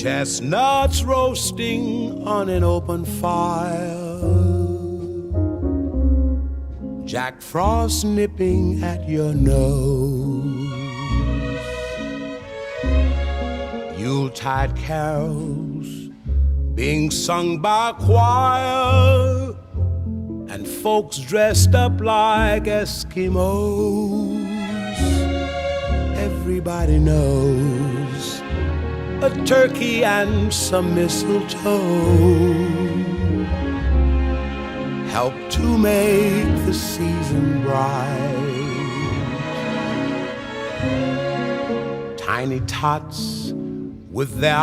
Chestnuts roasting on an open fire, Jack Frost nipping at your nose, Yuletide carols being sung by a choir, and folks dressed up like Eskimos. Everybody knows a turkey and some mistletoe help to make the season bright. Tiny tots with their